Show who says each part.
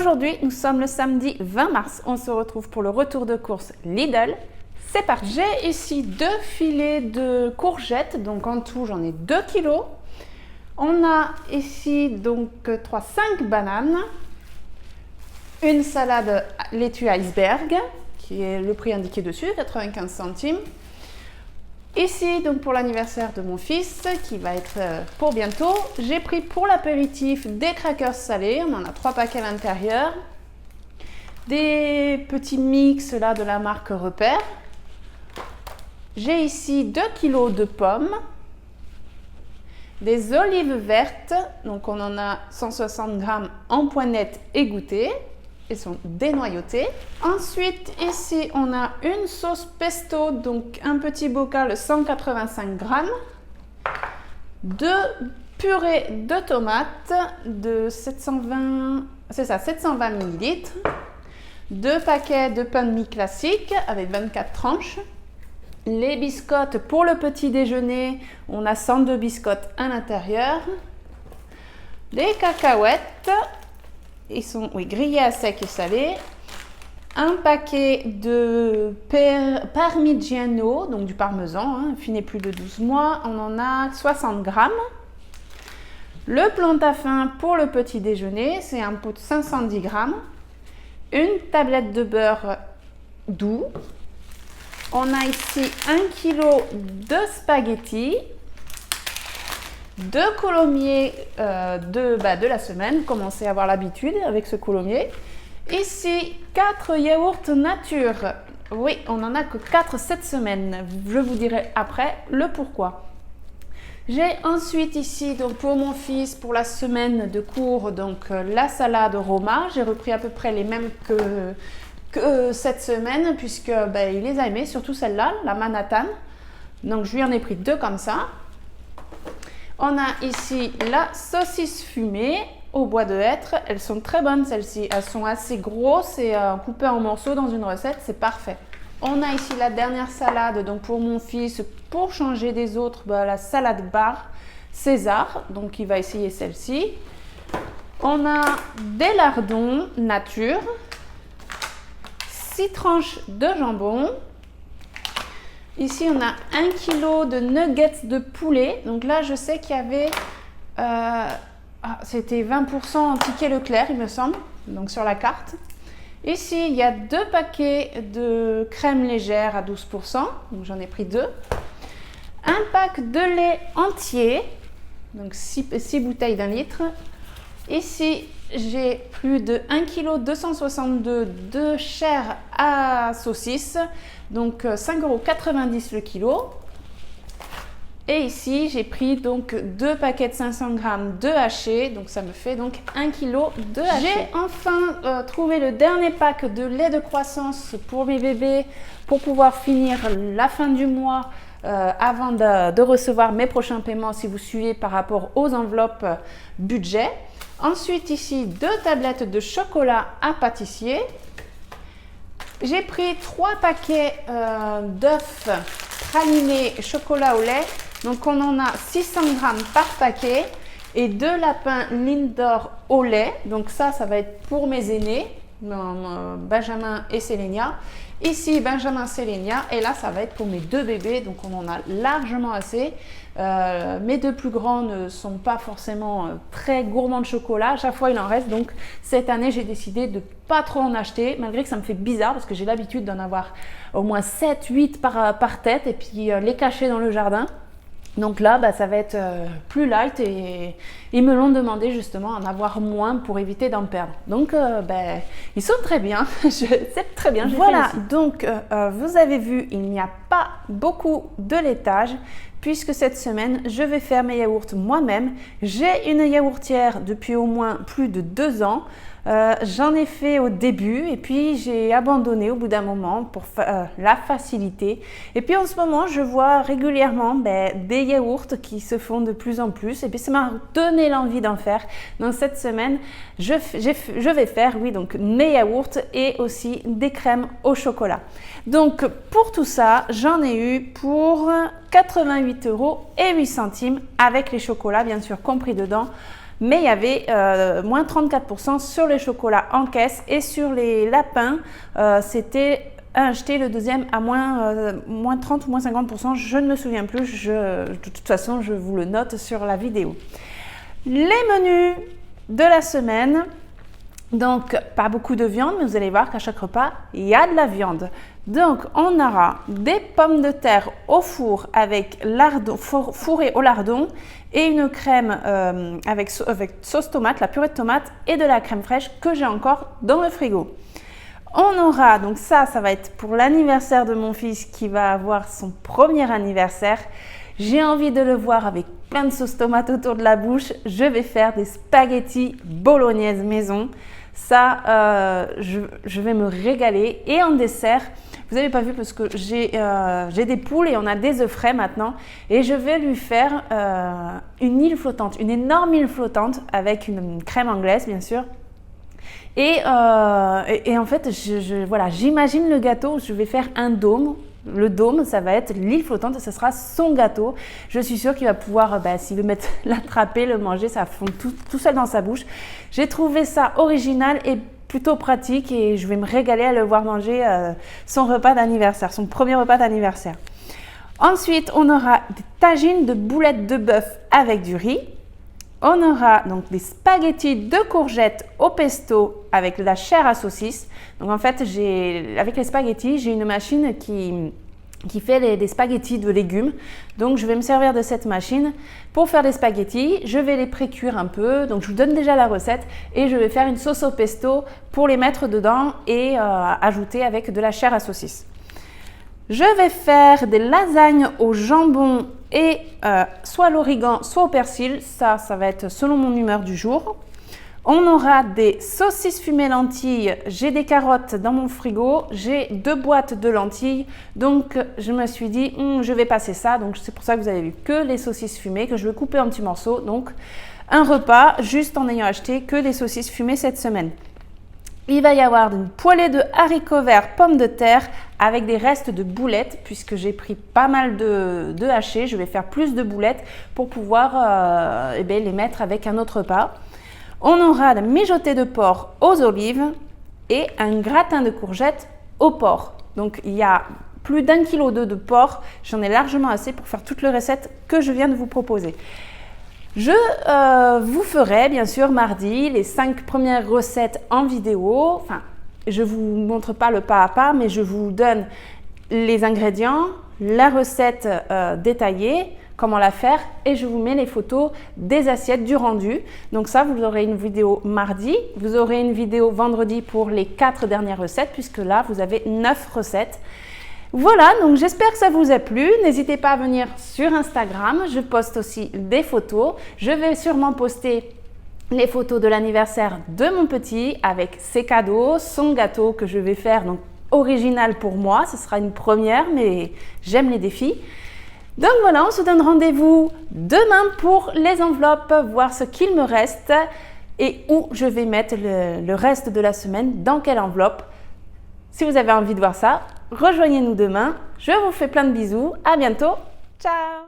Speaker 1: Aujourd'hui, nous sommes le samedi 20 mars. On se retrouve pour le retour de course Lidl. C'est parti. J'ai ici 2 filets de courgettes, donc en tout j'en ai 2 kilos. On a ici donc 5 bananes, une salade laitue iceberg, qui est le prix indiqué dessus, 95 centimes. Ici, donc pour l'anniversaire de mon fils, qui va être pour bientôt, j'ai pris pour l'apéritif des crackers salés, on en a 3 paquets à l'intérieur, des petits mix là de la marque Repère. J'ai ici 2 kg de pommes, des olives vertes, donc on en a 160 g en poignette égouttées. Elles sont dénoyautées. Ensuite, ici, on a une sauce pesto, donc un petit bocal 185 g, 2 purées de tomates de 720 ml, 2 paquets de pain de mie classique avec 24 tranches, les biscottes pour le petit déjeuner, on a 102 biscottes à l'intérieur, les cacahuètes. Ils sont grillés à sec et salés. Un paquet de parmigiano, donc du parmesan, finé plus de 12 mois. On en a 60 g. Le plantain pour le petit déjeuner, c'est un pot de 510 g. Une tablette de beurre doux. On a ici 1 kg de spaghettis. 2 coulommiers de la semaine, commencez à avoir l'habitude avec ce coulommier. Ici, 4 yaourts nature. Oui, on n'en a que 4 cette semaine. Je vous dirai après le pourquoi. J'ai ensuite ici, donc pour mon fils, pour la semaine de cours, donc la salade Roma. J'ai repris à peu près les mêmes que cette semaine, puisque il les a aimés, surtout celle-là, la Manhattan. Donc je lui en ai pris 2 comme ça. On a ici la saucisse fumée au bois de hêtre. Elles sont très bonnes celles-ci. Elles sont assez grosses et coupées en morceaux dans une recette, c'est parfait. On a ici la dernière salade, donc pour mon fils, pour changer des autres, la salade bar César. Donc il va essayer celle-ci. On a des lardons nature, 6 tranches de jambon. Ici, on a 1 kg de nuggets de poulet. Donc là, je sais qu'il y avait, c'était 20% en ticket Leclerc, il me semble, donc sur la carte. Ici, il y a 2 paquets de crème légère à 12%, donc j'en ai pris 2. Un pack de lait entier, donc 6 bouteilles d'1 litre. Ici, j'ai plus de 1 kg 262 de chair à saucisse, donc 5,90 € le kilo. Et ici, j'ai pris donc 2 paquets de 500 g de haché, donc ça me fait donc 1 kg de haché. J'ai enfin trouvé le dernier pack de lait de croissance pour mes bébés pour pouvoir finir la fin du mois avant de recevoir mes prochains paiements si vous suivez par rapport aux enveloppes budget. Ensuite, ici, 2 tablettes de chocolat à pâtissier. J'ai pris 3 paquets d'œufs pralinés chocolat au lait. Donc, on en a 600 g par paquet et 2 lapins Lindor au lait. Donc, ça va être pour mes aînés, Benjamin et Sélénia. Ici, Benjamin, Sélénia. Et là, ça va être pour mes 2 bébés. Donc, on en a largement assez. Mes 2 plus grands ne sont pas forcément très gourmands de chocolat. À chaque fois, il en reste. Donc, cette année, j'ai décidé de pas trop en acheter, malgré que ça me fait bizarre parce que j'ai l'habitude d'en avoir au moins 7-8 par tête et puis les cacher dans le jardin. Donc là, ça va être plus light et ils me l'ont demandé justement en avoir moins pour éviter d'en perdre. Donc, ils sont très bien. C'est très bien. Voilà, donc vous avez vu, il n'y a pas beaucoup de laitage puisque cette semaine, je vais faire mes yaourts moi-même. J'ai une yaourtière depuis au moins plus de 2 ans. J'en ai fait au début et puis j'ai abandonné au bout d'un moment pour la facilité. Et puis en ce moment, je vois régulièrement des yaourts qui se font de plus en plus. Et puis ça m'a donné l'envie d'en faire. Donc cette semaine, je vais faire donc mes yaourts et aussi des crèmes au chocolat. Donc pour tout ça, j'en ai eu pour 88,08 € avec les chocolats bien sûr compris dedans. mais il y avait moins 34% sur les chocolats en caisse et sur les lapins, c'était acheté le deuxième à moins 30 ou moins 50%, je ne me souviens plus, de toute façon je vous le note sur la vidéo. Les menus de la semaine, donc pas beaucoup de viande, mais vous allez voir qu'à chaque repas, il y a de la viande. Donc on aura des pommes de terre au four avec lardon, fourrées au lardon et une crème avec sauce tomate, la purée de tomate et de la crème fraîche que j'ai encore dans le frigo. On aura, donc ça va être pour l'anniversaire de mon fils qui va avoir son premier anniversaire. J'ai envie de le voir avec plein de sauce tomate autour de la bouche. Je vais faire des spaghettis bolognaise maison. Ça, je vais me régaler. Et en dessert, vous n'avez pas vu parce que j'ai des poules et on a des œufs frais maintenant. Et je vais lui faire une île flottante, une énorme île flottante avec une crème anglaise bien sûr. Et en fait, voilà, j'imagine le gâteau, je vais faire un dôme. Le dôme, ça va être l'île flottante, ce sera son gâteau. Je suis sûre qu'il va pouvoir, s'il veut l'attraper, le manger, ça fond tout seul dans sa bouche. J'ai trouvé ça original et plutôt pratique et je vais me régaler à le voir manger son repas d'anniversaire, son premier repas d'anniversaire. Ensuite, on aura des tagines de boulettes de bœuf avec du riz. On aura donc des spaghettis de courgettes au pesto avec de la chair à saucisse. Donc en fait, avec les spaghettis, j'ai une machine qui fait des spaghettis de légumes. Donc je vais me servir de cette machine pour faire des spaghettis. Je vais les pré-cuire un peu. Donc je vous donne déjà la recette et je vais faire une sauce au pesto pour les mettre dedans et ajouter avec de la chair à saucisse. Je vais faire des lasagnes au jambon et soit à l'origan, soit au persil. Ça va être selon mon humeur du jour. On aura des saucisses fumées lentilles. J'ai des carottes dans mon frigo. J'ai 2 boîtes de lentilles. Donc, je me suis dit, je vais passer ça. Donc, c'est pour ça que vous avez vu que les saucisses fumées, que je vais couper en petits morceaux. Donc, un repas juste en ayant acheté que des saucisses fumées cette semaine. Il va y avoir une poêlée de haricots verts, pommes de terre avec des restes de boulettes puisque j'ai pris pas mal de hachés. Je vais faire plus de boulettes pour pouvoir les mettre avec un autre repas. On aura la mijotée de porc aux olives et un gratin de courgettes au porc. Donc il y a plus d'1,2 kg de porc. J'en ai largement assez pour faire toutes les recettes que je viens de vous proposer. Je vous ferai bien sûr mardi les 5 premières recettes en vidéo. Enfin, je ne vous montre pas le pas à pas, mais je vous donne les ingrédients, la recette détaillée, comment la faire et je vous mets les photos des assiettes du rendu. Donc ça, vous aurez une vidéo mardi, vous aurez une vidéo vendredi pour les 4 dernières recettes puisque là, vous avez 9 recettes. Voilà, donc j'espère que ça vous a plu. N'hésitez pas à venir sur Instagram. Je poste aussi des photos. Je vais sûrement poster les photos de l'anniversaire de mon petit avec ses cadeaux, son gâteau que je vais faire, donc original pour moi. Ce sera une première, mais j'aime les défis. Donc voilà, on se donne rendez-vous demain pour les enveloppes, voir ce qu'il me reste et où je vais mettre le reste de la semaine, dans quelle enveloppe. Si vous avez envie de voir ça, rejoignez-nous demain. Je vous fais plein de bisous. À bientôt. Ciao!